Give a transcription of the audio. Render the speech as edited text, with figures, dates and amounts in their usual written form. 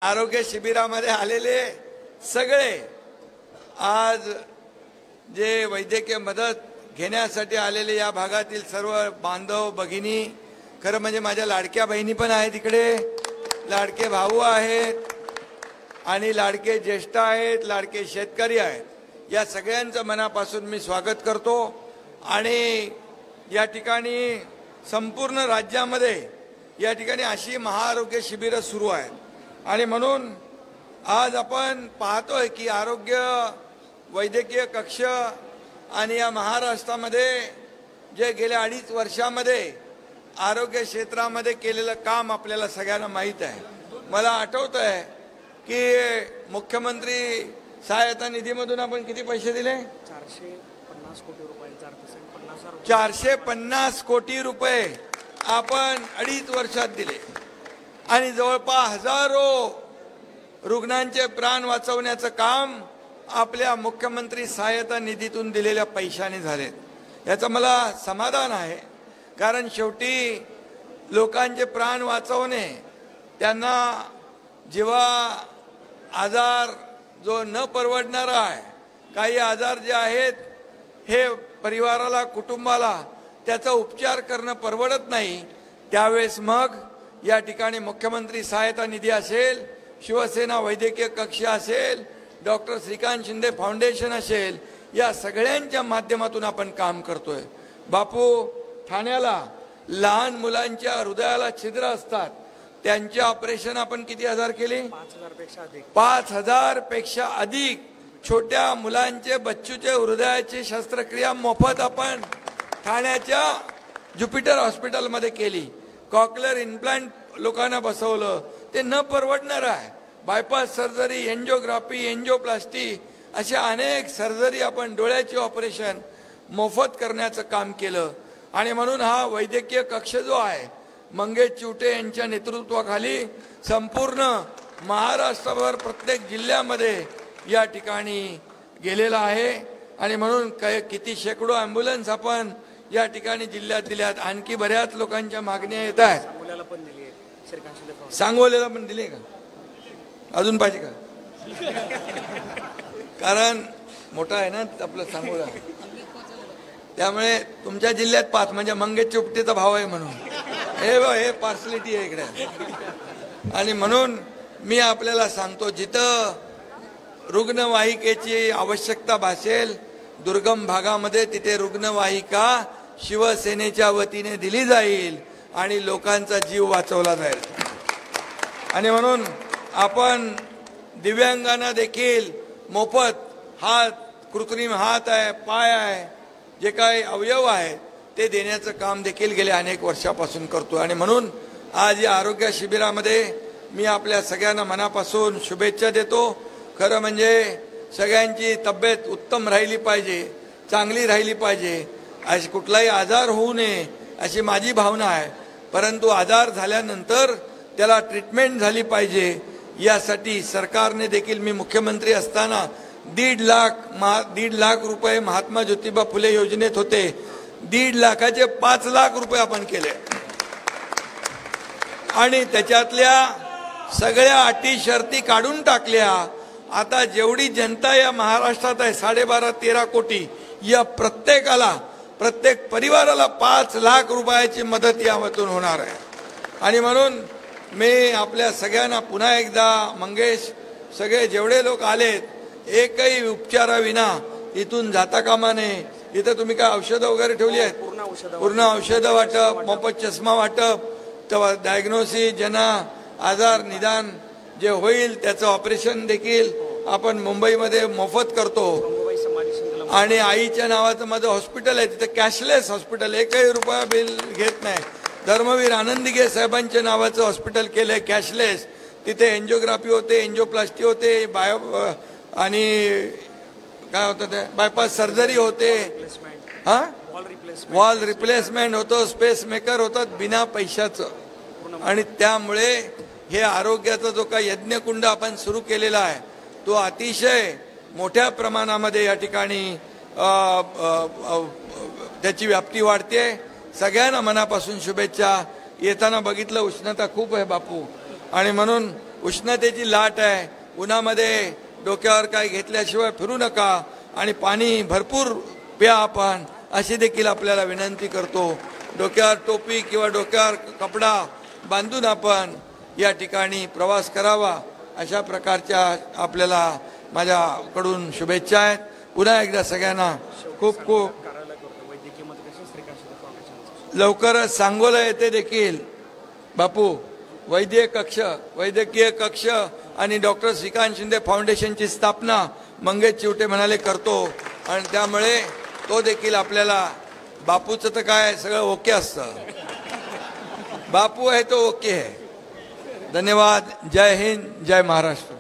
आरोग्य शिबिरामध्ये आलेले सगळे आज जे वैद्यकीय मदत घेण्यासाठी आलेले या भागातील सर्व बांधव भगिनी, खरं म्हणजे माझ्या लाडक्या बहिणी पण आहेत इकडे, लाडके भाऊ आहेत आणि लाडके ज्येष्ठ आहेत, लाडके शेतकरी आहेत, या सगळ्यांचं मनापासून मी स्वागत करतो। आणि या ठिकाणी संपूर्ण राज्यामध्ये या ठिकाणी अशी महाआरोग्य शिबिरं सुरू आहेत आणि म्हणून आज आपण पाहतोय की आरोग्य वैद्यकीय कक्ष आणि या महाराष्ट्रामध्ये जे गेल्या 2.5 वर्षामध्ये आरोग्य क्षेत्रामध्ये केलेलं काम आपल्याला सगळ्यांना माहीत आहे। मला आठवतंय की मुख्यमंत्री सहायता निधीमधून आपण किती पैसे दिले? 450 कोटी रुपये, 450 कोटी रुपये आपण 2.5 वर्षात दिले आणि जवळपास हजारो रुग्णांचे प्राण वाचवण्याचं काम आपल्या मुख्यमंत्री सहायता निधीतून दिलेल्या पैशाने झाले। याचं मला समाधान आहे, कारण शेवटी लोकांचे प्राण वाचवणे, त्यांना जेव्हा आजार जो न परवडणारा आहे, काही आजार जे आहेत हे परिवाराला कुटुंबाला त्याचा उपचार करणं परवडत नाही, त्यावेळेस मग या ठिकाणी मुख्यमंत्री सहायता निधी असेल, शिवसेना वैद्यकीय कक्ष असेल, डॉक्टर श्रीकांत शिंदे फाउंडेशन असेल, या सगळ्यांच्या माध्यमातून आपण काम करतोय। बापू, ठाण्याला लहान मुलांच्या हृदयाला छिद्र असतात, त्यांचे ऑपरेशन आपण किती हजार केले? 5,000 पेक्षा अधिक छोट्या मुलांचे बच्चूचे हृदयाची शस्त्रक्रिया मोफत आपण ठाण्याच्या ज्युपिटर हॉस्पिटलमध्ये केली। कॉक्लिअर इम्प्लांट लोकांना बसवलं, ते न परवडणार आहे। बायपास सर्जरी, एंजिओग्राफी, एंजिओप्लास्टी अशा अनेक सर्जरी आपण डोळ्याचे ऑपरेशन मोफत करण्याचं काम केलं। आणि म्हणून हा वैद्यकीय कक्ष जो आहे मंगेश चिवटे यांच्या नेतृत्वाखाली संपूर्ण महाराष्ट्रभर प्रत्येक जिल्ह्यामध्ये या ठिकाणी गेलेला आहे आणि म्हणून किती शेकडो ॲम्ब्युलन्स आपण या ठिकाणी जिल्ह्यात दिल्यात। आणखी बऱ्याच लोकांच्या मागण्या येत आहेत। सांगोल्याला पण दिले का? अजून पाहिजे का? कारण मोठा आहे ना आपलं सांगोला, त्यामुळे तुमच्या जिल्ह्यात 5 म्हणजे मंगेश चिवटेचा भाव आहे म्हणून हे पार्सलिटी आहे इकडे। आणि म्हणून मी आपल्याला सांगतो, जिथं रुग्णवाहिकेची आवश्यकता भासेल दुर्गम भागामध्ये, तिथे रुग्णवाहिका शिवसेनेच्या वतीने दिली जाईल आणि लोकांचा जीव वाचवला जाईल। आणि म्हणून आपण दिव्यांगांना देखील मोफत हात, कृत्रिम हात आहे, पाय आहे, जे काही अवयव आहेत ते देण्याचं काम देखील गेल्या अनेक वर्षापासून करतो। आणि म्हणून आज या आरोग्य शिबिरामध्ये मी आपल्या सगळ्यांना मनापासून शुभेच्छा देतो। खरं म्हणजे सगळ्यांची तब्येत उत्तम राहिली पाहिजे, चांगली राहिली पाहिजे, अशी कुठलाही आजार होऊ नये अशी माझी भावना आहे। परंतु आजार झाल्यानंतर त्याला ट्रीटमेंट झाली पाहिजे, यासाठी सरकारने देखील, मी मुख्यमंत्री असताना 1.5 लाख रुपये महात्मा ज्योतिबा फुले योजनेत होते, 1.5 लाखाचे 5 लाख रुपये आपण केले आणि त्याच्यातल्या सगळ्या अटी शर्ती काढून टाकल्या। आता जेवढी जनता या महाराष्ट्रात आहे 12.5-13 कोटी, या प्रत्येकाला, प्रत्येक परिवाराला 5 लाख रुपयाची मदत यामधून होणार आहे। आणि म्हणून मी आपल्या सगळ्यांना पुन्हा एकदा, मंगेश, सगळे जेवढे लोक आलेत, एकही उपचाराविना इथून जाता कामा नये। इथं तुम्ही काय औषधं वगैरे ठेवली आहेत? पूर्ण औषधं वाटप, मोफत चष्मा वाटप, तेव्हा डायग्नोसिस, ज्यांना आजार निदान जे होईल त्याचं ऑपरेशन देखील आपण मुंबईमध्ये मोफत करतो। आणि आईच्या नावाचं माझं हॉस्पिटल आहे, तिथे कॅशलेस हॉस्पिटल, 1 रुपया बिल घेत नाही। धर्मवीर आनंदीगे साहेबांच्या नावाचं हॉस्पिटल केलंय कॅशलेस, तिथे एंजिओग्राफी होते, एंजिओप्लास्टी होते, आणि काय होतं ते बायपास सर्जरी होते, वॉल रिप्लेसमेंट होतं, स्पेस मेकर होतात बिना पैशाचं। आणि त्यामुळे हे आरोग्याचा जो काही यज्ञकुंड आपण सुरू केलेला आहे तो अतिशय मोठ्या प्रमाणामध्ये या ठिकाणी त्याची व्याप्ती वाढते। सगळ्यांना मनापासून शुभेच्छा। येताना बघितलं उष्णता खूप आहे बापू, आणि म्हणून उष्णतेची लाट आहे, उन्हामध्ये डोक्यावर काय घेतल्याशिवाय फिरू नका आणि पाणी भरपूर प्या आपण, अशी देखील आपल्याला विनंती करतो. डोक्यावर टोपी किंवा डोक्यावर कपडा बांधून आपण या ठिकाणी प्रवास करावा, अशा प्रकारच्या आपल्याला माझ्याकडून शुभेच्छा आहेत. पुन्हा एकदा सगळ्यांना खूप खूप कार्यालय करतो वैद्यकीय मतदार श्रीकांत शिंदे फाउंडेशन. लवकरच सांगोला येथे देखील बापू वैद्यकीय कक्ष आणि डॉक्टर श्रीकांत शिंदे फाउंडेशनची स्थापना मंगेश चिवटे म्हणाले करतो. आणि त्यामुळे तो देखील आपल्याला, बापूचं तर काय सगळं ओके असतं, बापू आहे तो ओके आहे. धन्यवाद. जय हिंद, जय महाराष्ट्र.